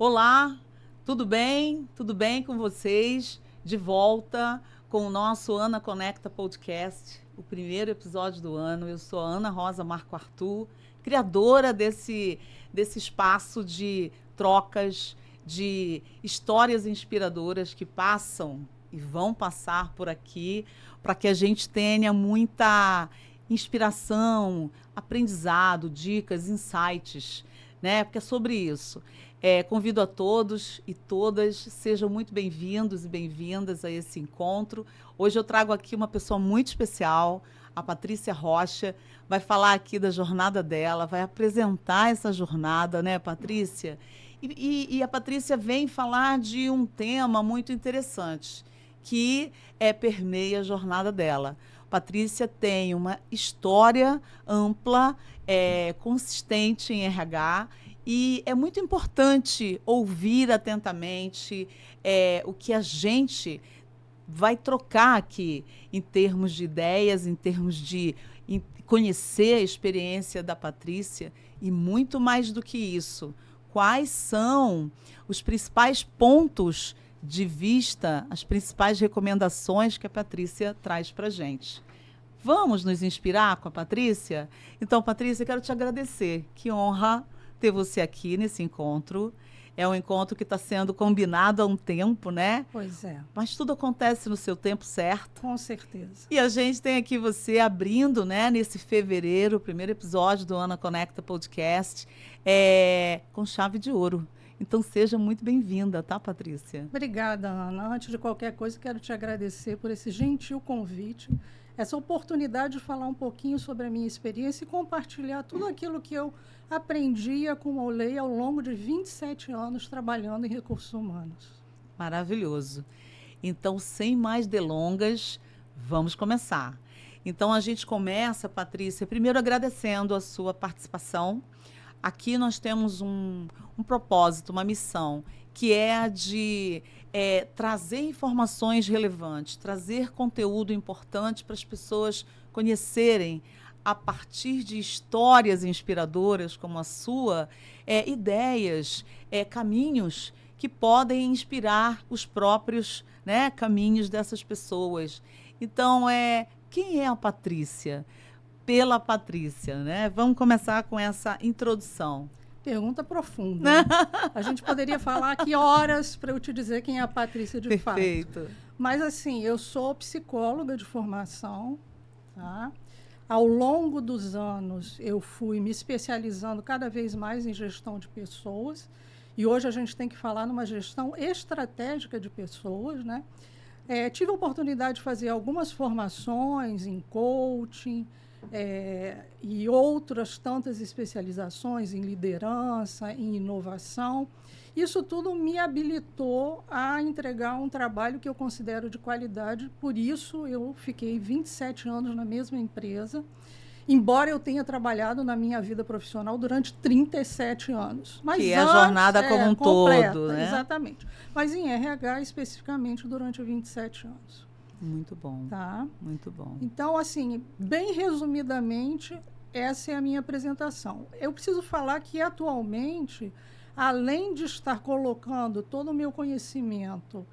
Olá, tudo bem? Tudo bem com vocês? De volta com o nosso Ana Conecta Podcast, o primeiro episódio do ano. Eu sou a Ana Rosa Marco Arthur, criadora desse espaço de trocas, de histórias inspiradoras que passam e vão passar por aqui, para que a gente tenha muita inspiração, aprendizado, dicas, insights, né? Porque é sobre isso. Convido a todos e todas, sejam muito bem-vindos e bem-vindas a esse encontro. Hoje eu trago aqui uma pessoa muito especial, a Patrícia Rocha, vai falar aqui da jornada dela, vai apresentar essa jornada, né, Patrícia? E a Patrícia vem falar de um tema muito interessante, que permeia a jornada dela. Patrícia tem uma história ampla, consistente em RH, e é muito importante ouvir atentamente o que a gente vai trocar aqui em termos de ideias, em termos de conhecer a experiência da Patrícia e muito mais do que isso. Quais são os principais pontos de vista, as principais recomendações que a Patrícia traz para a gente? Vamos nos inspirar com a Patrícia? Então, Patrícia, quero te agradecer. Que honra ter você aqui nesse encontro. É um encontro que está sendo combinado há um tempo, né? Pois é. Mas tudo acontece no seu tempo certo. Com certeza. E a gente tem aqui você abrindo, né, nesse fevereiro, o primeiro episódio do Ana Conecta Podcast, com chave de ouro. Então, seja muito bem-vinda, tá, Patrícia? Obrigada, Ana. Antes de qualquer coisa, quero te agradecer por esse gentil convite, essa oportunidade de falar um pouquinho sobre a minha experiência e compartilhar tudo aquilo que eu aprendi e acumulei ao longo de 27 anos trabalhando em recursos humanos. Maravilhoso. Então, sem mais delongas, vamos começar. Então, a gente começa, Patrícia, primeiro agradecendo a sua participação. Aqui nós temos um propósito, uma missão, que é a de trazer informações relevantes, trazer conteúdo importante para as pessoas conhecerem, a partir de histórias inspiradoras como a sua, ideias, caminhos que podem inspirar os próprios, né, caminhos dessas pessoas. Então, quem é a Patrícia? Pela Patrícia, né? Vamos começar com essa introdução. Pergunta profunda. A gente poderia falar aqui horas para eu te dizer quem é a Patrícia de fato. Perfeito. Mas, assim, eu sou psicóloga de formação, tá? Ao longo dos anos, eu fui me especializando cada vez mais em gestão de pessoas. E hoje a gente tem que falar numa gestão estratégica de pessoas, né? Tive a oportunidade de fazer algumas formações em coaching, e outras tantas especializações em liderança, em inovação. Isso tudo me habilitou a entregar um trabalho que eu considero de qualidade. Por isso, eu fiquei 27 anos na mesma empresa, embora eu tenha trabalhado na minha vida profissional durante 37 anos. Mas que é a jornada como um completa, todo, né? Exatamente. Mas em RH, especificamente, durante 27 anos. Muito bom. Tá? Muito bom. Então, assim, bem resumidamente, essa é a minha apresentação. Eu preciso falar que, atualmente, além de estar colocando todo o meu conhecimento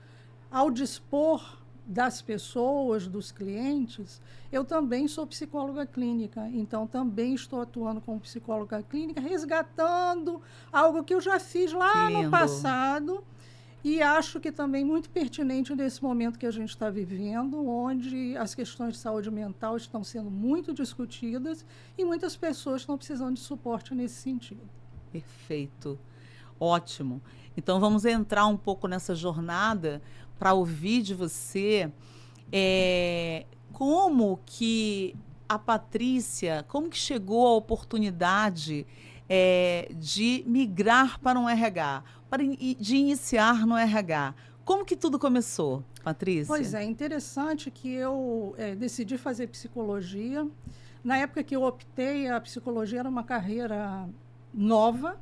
ao dispor das pessoas, dos clientes, eu também sou psicóloga clínica. Então, também estou atuando como psicóloga clínica, resgatando algo que eu já fiz lá no passado. E acho que também muito pertinente nesse momento que a gente está vivendo, onde as questões de saúde mental estão sendo muito discutidas e muitas pessoas estão precisando de suporte nesse sentido. Perfeito. Ótimo. Então, vamos entrar um pouco nessa jornada para ouvir de você como que a Patrícia, como que chegou a oportunidade de migrar para um RH, de iniciar no RH. Como que tudo começou, Patrícia? Pois é, interessante que eu decidi fazer psicologia. Na época que eu optei, a psicologia era uma carreira nova,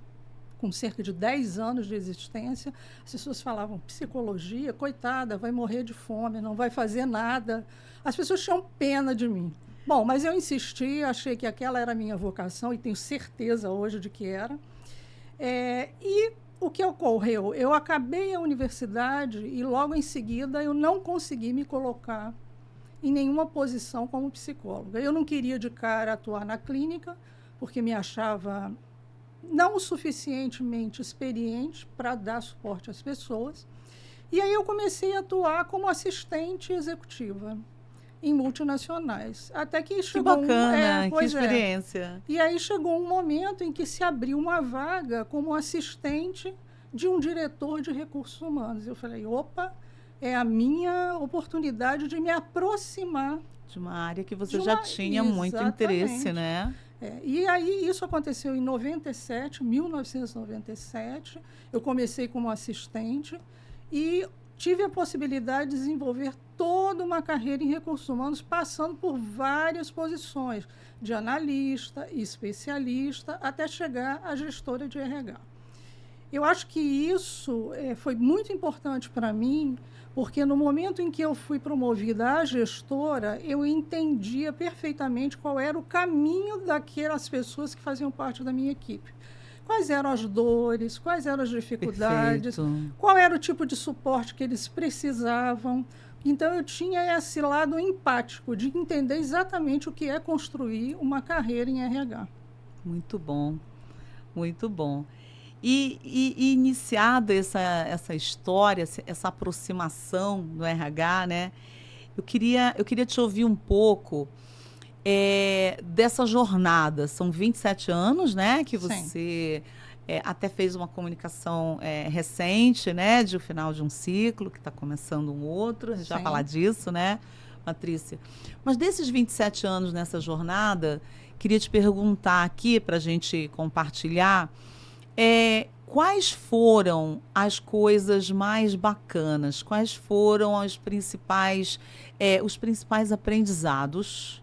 com cerca de 10 anos de existência. As pessoas falavam, psicologia, coitada, vai morrer de fome, não vai fazer nada. As pessoas tinham pena de mim. Bom, mas eu insisti, achei que aquela era a minha vocação, e tenho certeza hoje de que era. E o que ocorreu? Eu acabei a universidade e logo em seguida eu não consegui me colocar em nenhuma posição como psicóloga. Eu não queria de cara atuar na clínica, porque me achava não o suficientemente experiente para dar suporte às pessoas. E aí eu comecei a atuar como assistente executiva em multinacionais. Até que chegou Que bacana, que experiência. E aí chegou um momento em que se abriu uma vaga como assistente de um diretor de recursos humanos. Eu falei, opa, é a minha oportunidade de me aproximar de uma área que você já tinha muito interesse, né? E aí isso aconteceu em 1997. Eu comecei como assistente e tive a possibilidade de desenvolver toda uma carreira em recursos humanos, passando por várias posições, de analista, especialista, até chegar à gestora de RH. Eu acho que isso foi muito importante para mim, porque no momento em que eu fui promovida a gestora, eu entendia perfeitamente qual era o caminho daquelas pessoas que faziam parte da minha equipe. Quais eram as dores, quais eram as dificuldades, qual era o tipo de suporte que eles precisavam. Então, eu tinha esse lado empático de entender exatamente o que é construir uma carreira em RH. Muito bom, muito bom. E iniciada essa história, essa aproximação do RH, né? Eu queria te ouvir um pouco dessa jornada. São 27 anos, né? Que você até fez uma comunicação recente, né? De o final de um ciclo, que está começando um outro. A gente vai falar disso, né, Patrícia? Mas desses 27 anos nessa jornada, queria te perguntar aqui para a gente compartilhar quais foram as coisas mais bacanas, quais foram os principais aprendizados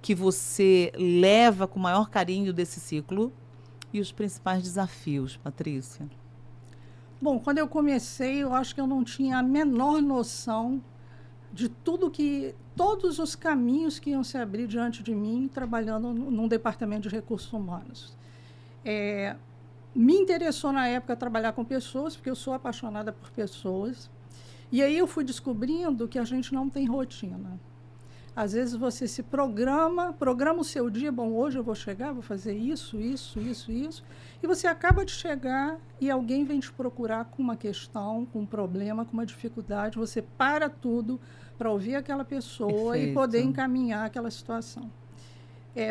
que você leva com maior carinho desse ciclo e os principais desafios, Patrícia? Bom, quando eu comecei, eu acho que eu não tinha a menor noção de todos os caminhos que iam se abrir diante de mim trabalhando num departamento de recursos humanos. Me interessou na época trabalhar com pessoas, porque eu sou apaixonada por pessoas. E aí eu fui descobrindo que a gente não tem rotina. Às vezes você se programa o seu dia, bom, hoje eu vou chegar, vou fazer isso, e você acaba de chegar e alguém vem te procurar com uma questão, com um problema, com uma dificuldade, você para tudo para ouvir aquela pessoa Perfeito. E poder encaminhar aquela situação.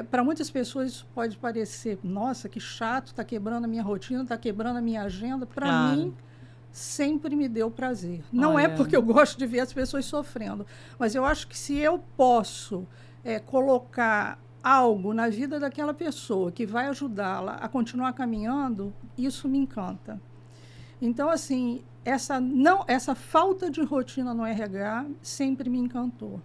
Para muitas pessoas isso pode parecer, nossa, que chato, está quebrando a minha rotina, está quebrando a minha agenda. Para mim, sempre me deu prazer. Não é porque eu gosto de ver as pessoas sofrendo, mas eu acho que se eu posso colocar algo na vida daquela pessoa que vai ajudá-la a continuar caminhando, isso me encanta. Então, assim, essa falta de rotina no RH sempre me encantou.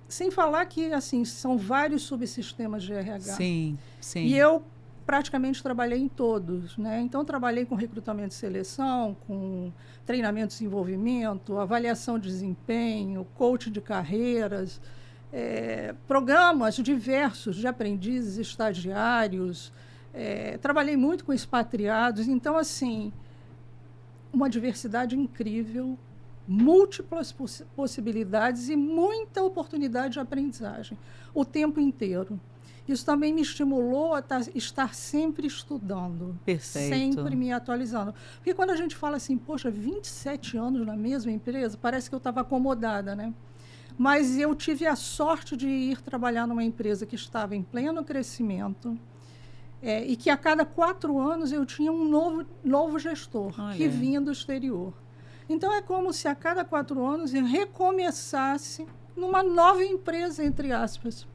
Sem falar que, assim, são vários subsistemas de RH. Sim, sim. E eu praticamente trabalhei em todos, né? Então, trabalhei com recrutamento e seleção, com treinamento e desenvolvimento, avaliação de desempenho, coach de carreiras, programas diversos de aprendizes, estagiários, trabalhei muito com expatriados. Então, assim, uma diversidade incrível, múltiplas possibilidades e muita oportunidade de aprendizagem o tempo inteiro. Isso também me estimulou a estar sempre estudando. Perfeito. Sempre me atualizando. Porque quando a gente fala assim, poxa, 27 anos na mesma empresa, parece que eu estava acomodada, né? Mas eu tive a sorte de ir trabalhar numa empresa que estava em pleno crescimento e que a cada 4 anos eu tinha um novo gestor que vinha do exterior. Então, é como se a cada 4 anos eu recomeçasse numa nova empresa, entre aspas,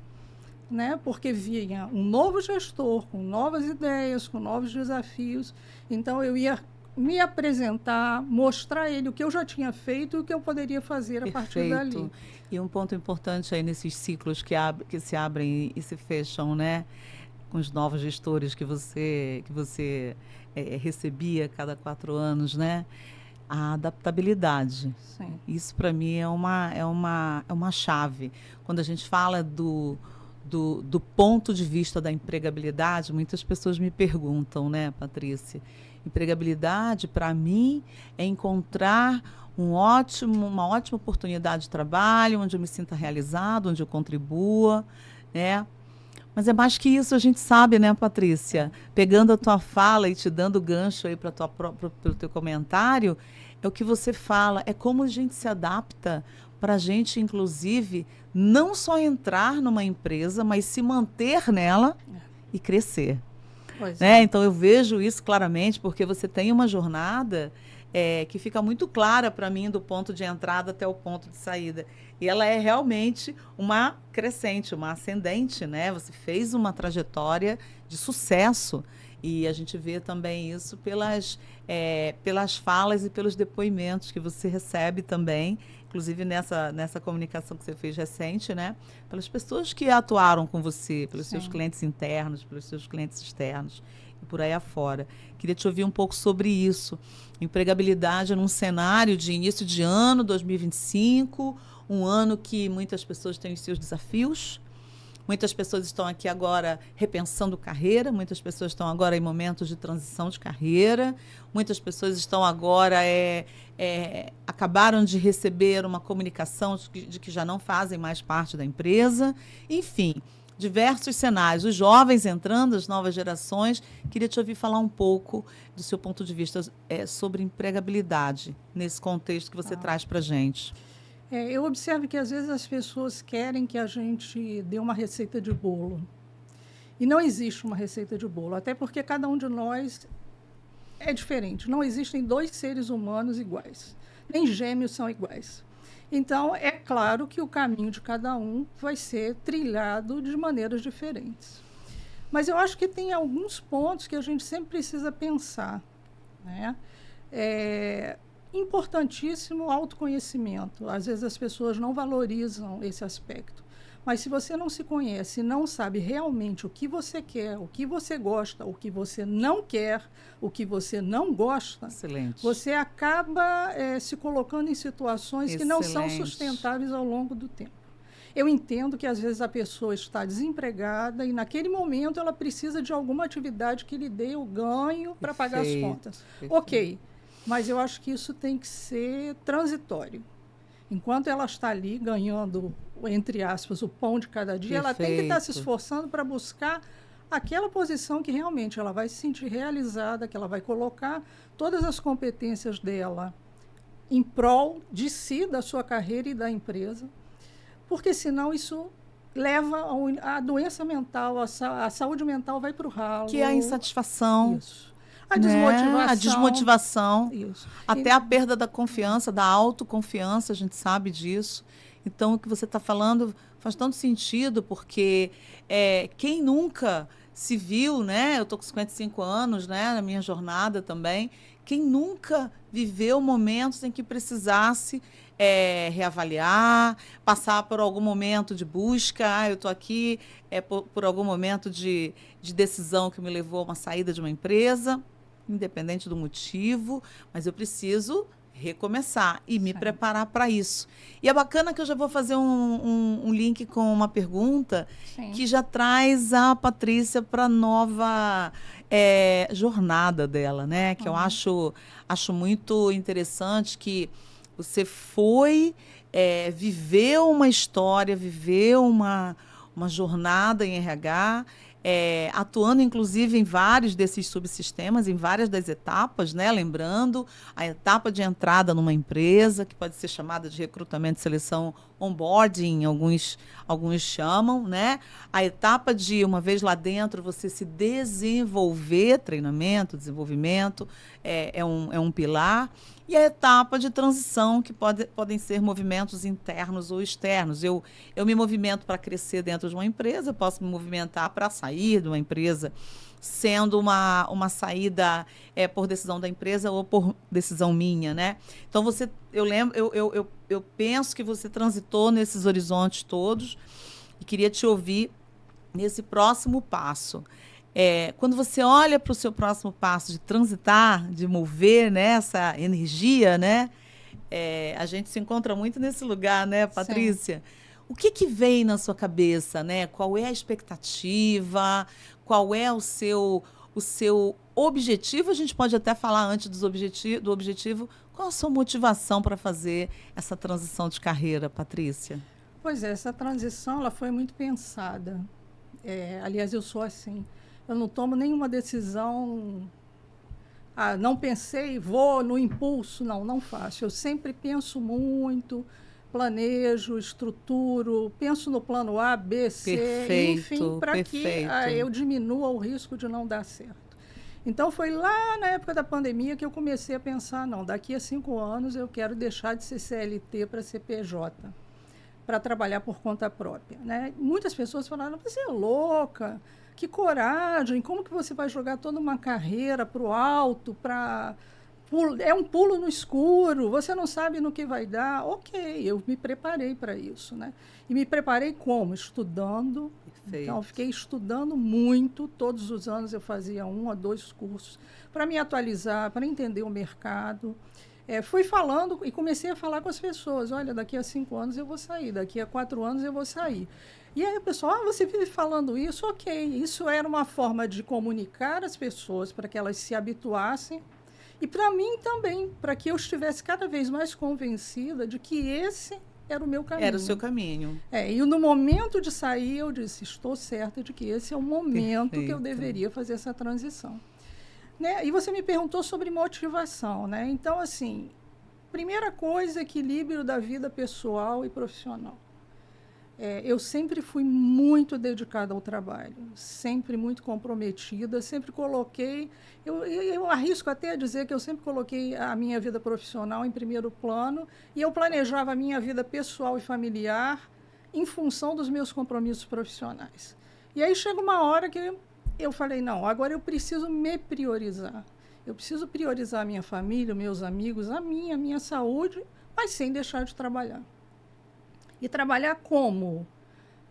né? Porque vinha um novo gestor, com novas ideias, com novos desafios. Então, eu ia me apresentar, mostrar a ele o que eu já tinha feito e o que eu poderia fazer a partir dali. E um ponto importante aí nesses ciclos que se abrem e se fecham, né? Com os novos gestores que você recebia a cada 4 anos, né? A adaptabilidade. Sim. Isso, para mim, é uma chave. Quando a gente fala do do ponto de vista da empregabilidade, muitas pessoas me perguntam, né, Patrícia? Empregabilidade, para mim, é encontrar uma ótima oportunidade de trabalho, onde eu me sinta realizado, onde eu contribua, né? Mas é mais que isso, a gente sabe, né, Patrícia? Pegando a tua fala e te dando gancho aí para o teu comentário, é o que você fala, é como a gente se adapta para a gente, inclusive, não só entrar numa empresa, mas se manter nela e crescer. Pois Né? é. Então, eu vejo isso claramente, porque você tem uma jornada que fica muito clara para mim do ponto de entrada até o ponto de saída. E ela é realmente uma crescente, uma ascendente, né? Você fez uma trajetória de sucesso. E a gente vê também isso pelas falas e pelos depoimentos que você recebe também, inclusive nessa comunicação que você fez recente, né? Pelas pessoas que atuaram com você, pelos seus clientes internos, pelos seus clientes externos e por aí afora. Queria te ouvir um pouco sobre isso. Empregabilidade num cenário de início de ano, 2025, um ano que muitas pessoas têm os seus desafios. Muitas pessoas estão aqui agora repensando carreira, muitas pessoas estão agora em momentos de transição de carreira, muitas pessoas estão agora, acabaram de receber uma comunicação de que já não fazem mais parte da empresa. Enfim, diversos cenários. Os jovens entrando, as novas gerações. Queria te ouvir falar um pouco do seu ponto de vista sobre empregabilidade, nesse contexto que você traz para a gente. Eu observo que, às vezes, as pessoas querem que a gente dê uma receita de bolo. E não existe uma receita de bolo, até porque cada um de nós é diferente. Não existem dois seres humanos iguais, nem gêmeos são iguais. Então, é claro que o caminho de cada um vai ser trilhado de maneiras diferentes. Mas eu acho que tem alguns pontos que a gente sempre precisa pensar, né? Importantíssimo o autoconhecimento. Às vezes as pessoas não valorizam esse aspecto. Mas se você não se conhece, não sabe realmente o que você quer, o que você gosta, o que você não quer, o que você não gosta, Excelente. Você acaba se colocando em situações que não são sustentáveis ao longo do tempo. Eu entendo que às vezes a pessoa está desempregada e naquele momento ela precisa de alguma atividade que lhe dê o ganho para pagar as contas. Perfeito. Ok. Mas eu acho que isso tem que ser transitório. Enquanto ela está ali ganhando, entre aspas, o pão de cada dia, ela tem que estar se esforçando para buscar aquela posição que realmente ela vai se sentir realizada, que ela vai colocar todas as competências dela em prol de si, da sua carreira e da empresa, porque senão isso leva à doença mental, a saúde mental vai para o ralo. Que é a insatisfação. Isso. A desmotivação. Né? A desmotivação. Isso. Até a perda da confiança, da autoconfiança, a gente sabe disso. Então, o que você está falando faz tanto sentido, porque quem nunca se viu, né? Eu estou com 55 anos, né? Na minha jornada também. Quem nunca viveu momentos em que precisasse reavaliar, passar por algum momento de busca, eu estou aqui por algum momento de decisão que me levou a uma saída de uma empresa, independente do motivo, mas eu preciso recomeçar e me preparar para isso. E é bacana que eu já vou fazer um link com uma pergunta que já traz a Patrícia para a nova jornada dela, né? Que eu acho muito interessante, que você viveu uma história, viveu uma jornada em RH, atuando inclusive em vários desses subsistemas, em várias das etapas, né? Lembrando a etapa de entrada numa empresa, que pode ser chamada de recrutamento, seleção, onboarding, alguns chamam, né? A etapa de, uma vez lá dentro, você se desenvolver, treinamento, desenvolvimento, é um pilar. E a etapa de transição, que podem ser movimentos internos ou externos. Eu me movimento para crescer dentro de uma empresa, posso me movimentar para sair de uma empresa, sendo uma saída por decisão da empresa ou por decisão minha, né? Então, eu penso que você transitou nesses horizontes todos e queria te ouvir nesse próximo passo. Quando você olha para o seu próximo passo de transitar, de mover, né, essa energia, né, a gente se encontra muito nesse lugar, né, Patrícia? Sim. o que vem na sua cabeça, né? Qual é a expectativa? Qual é o seu objetivo? A gente pode até falar antes do objetivo. Qual a sua motivação para fazer essa transição de carreira, Patrícia? Pois é, essa transição ela foi muito pensada. Aliás, eu sou assim. Eu não tomo nenhuma decisão. Não pensei, vou no impulso. Não faço. Eu sempre penso muito, planejo, estruturo, penso no plano A, B, C, Perfeito, enfim, para que eu diminua o risco de não dar certo. Então, foi lá na época da pandemia que eu comecei a pensar, não, daqui a 5 anos eu quero deixar de ser CLT para ser PJ, para trabalhar por conta própria. Né? Muitas pessoas falaram, você é louca, que coragem, como que você vai jogar toda uma carreira para o alto, é um pulo no escuro, você não sabe no que vai dar. Ok, eu me preparei para isso. Né? E me preparei como? Estudando. Perfeito. Então, eu fiquei estudando muito. Todos os anos eu fazia 1 a 2 cursos para me atualizar, para entender o mercado. Fui falando e comecei a falar com as pessoas. Olha, daqui a 5 anos eu vou sair, daqui a 4 anos eu vou sair. E aí o pessoal, você vive falando isso? Ok. Isso era uma forma de comunicar às pessoas para que elas se habituassem. E para mim também, para que eu estivesse cada vez mais convencida de que esse era o meu caminho. Era o seu caminho. E no momento de sair, eu disse, estou certa de que esse é o momento que eu deveria fazer essa transição. Né? E você me perguntou sobre motivação. Né? Então, assim, primeira coisa, equilíbrio da vida pessoal e profissional. Eu sempre fui muito dedicada ao trabalho, sempre muito comprometida, sempre coloquei... Eu arrisco até a dizer que eu sempre coloquei a minha vida profissional em primeiro plano e eu planejava a minha vida pessoal e familiar em função dos meus compromissos profissionais. E aí chega uma hora que eu falei, não, agora eu preciso me priorizar. Eu preciso priorizar a minha família, meus amigos, a minha saúde, mas sem deixar de trabalhar. E trabalhar como?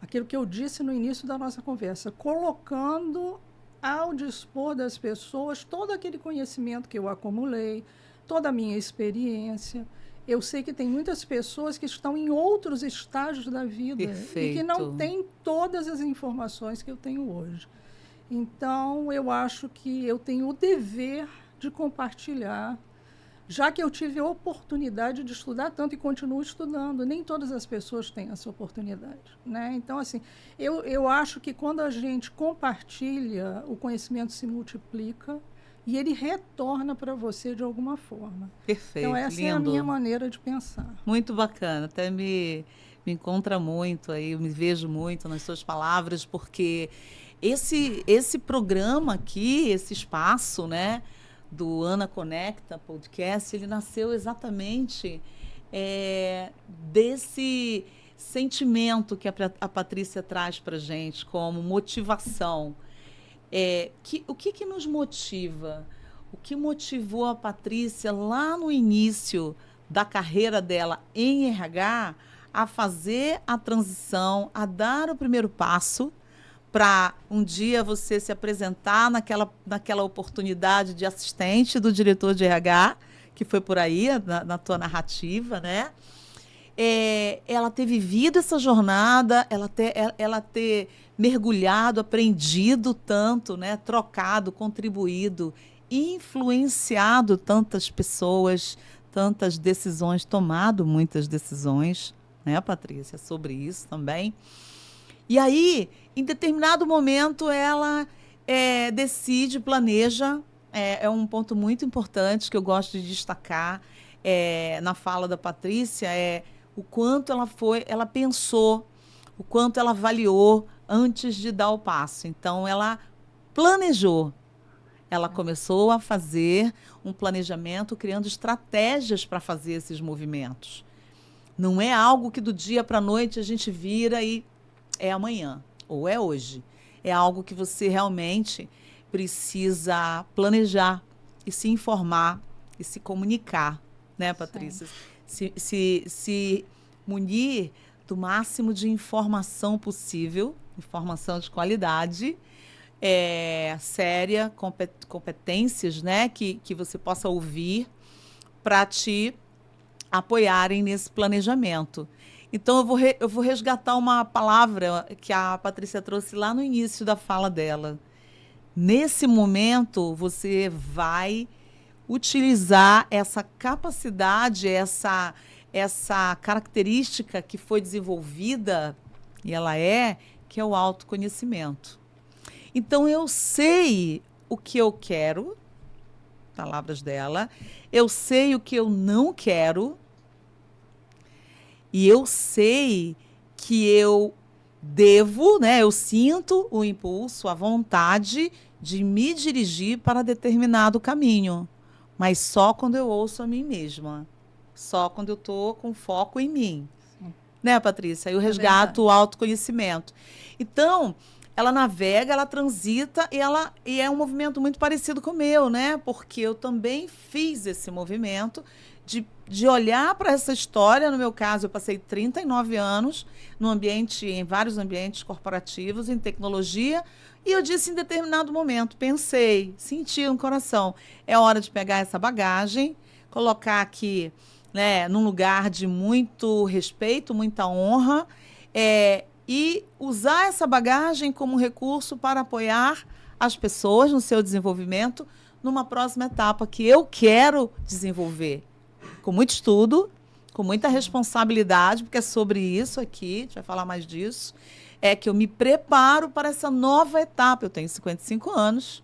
Aquilo que eu disse no início da nossa conversa, colocando ao dispor das pessoas todo aquele conhecimento que eu acumulei, toda a minha experiência. Eu sei que tem muitas pessoas que estão em outros estágios da vida e que não têm todas as informações que eu tenho hoje. Então, eu acho que eu tenho o dever de compartilhar, já que eu tive a oportunidade de estudar tanto e continuo estudando. Nem todas as pessoas têm essa oportunidade. Né? Então, assim, eu acho que quando a gente compartilha, o conhecimento se multiplica e ele retorna para você de alguma forma. Perfeito, então, essa é a minha maneira de pensar. Muito bacana, até me encontra muito aí, eu me vejo muito nas suas palavras, porque esse programa aqui, esse espaço, né, do Ana Conecta Podcast, ele nasceu exatamente desse sentimento que a Patrícia traz para a gente como motivação. O que nos motiva? O que motivou a Patrícia lá no início da carreira dela em RH a fazer a transição, a dar o primeiro passo para um dia você se apresentar naquela oportunidade de assistente do diretor de RH, que foi por aí, na tua narrativa, né? Ela ter vivido essa jornada, ela ter mergulhado, aprendido tanto, né? Trocado, contribuído, influenciado tantas pessoas, tantas decisões, tomado muitas decisões, né, Patrícia, sobre isso também. E aí, em determinado momento, ela decide, planeja, é um ponto muito importante que eu gosto de destacar na fala da Patrícia, o quanto ela pensou, o quanto ela avaliou antes de dar o passo. Então, ela planejou, ela começou a fazer um planejamento, criando estratégias para fazer esses movimentos. Não é algo que do dia para a noite a gente vira e é amanhã, ou é hoje. É algo que você realmente precisa planejar e se informar e se comunicar, né, Patrícia? Se munir do máximo de informação possível, informação de qualidade, séria, competências, né, que você possa ouvir para te apoiarem nesse planejamento. Então, eu vou resgatar uma palavra que a Patrícia trouxe lá no início da fala dela. Nesse momento, você vai utilizar essa capacidade, essa característica que foi desenvolvida, e ela que é o autoconhecimento. Então, eu sei o que eu quero, palavras dela, eu sei o que eu não quero, e eu sei que eu devo, né? Eu sinto o impulso, a vontade de me dirigir para determinado caminho, mas só quando eu ouço a mim mesma, só quando eu estou com foco em mim. Sim. Né, Patrícia? Eu resgato o autoconhecimento. Então, ela navega, ela transita e é um movimento muito parecido com o meu, né? Porque eu também fiz esse movimento de olhar para essa história. No meu caso, eu passei 39 anos em vários ambientes corporativos, em tecnologia, e eu disse em determinado momento, pensei, senti no coração, é hora de pegar essa bagagem, colocar aqui, né, num lugar de muito respeito, muita honra, e usar essa bagagem como recurso para apoiar as pessoas no seu desenvolvimento numa próxima etapa que eu quero desenvolver. Com muito estudo, com muita responsabilidade, porque é sobre isso aqui, a gente vai falar mais disso, é que eu me preparo para essa nova etapa. Eu tenho 55 anos,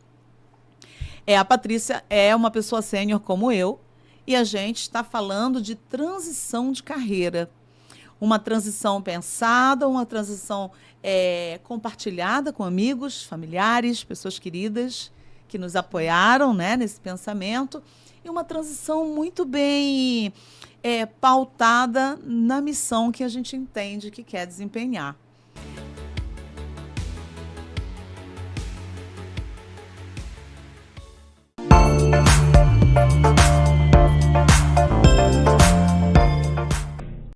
a Patrícia é uma pessoa sênior como eu, e a gente está falando de transição de carreira. Uma transição pensada, uma transição compartilhada com amigos, familiares, pessoas queridas que nos apoiaram, né, nesse pensamento, e uma transição muito bem pautada na missão que a gente entende que quer desempenhar.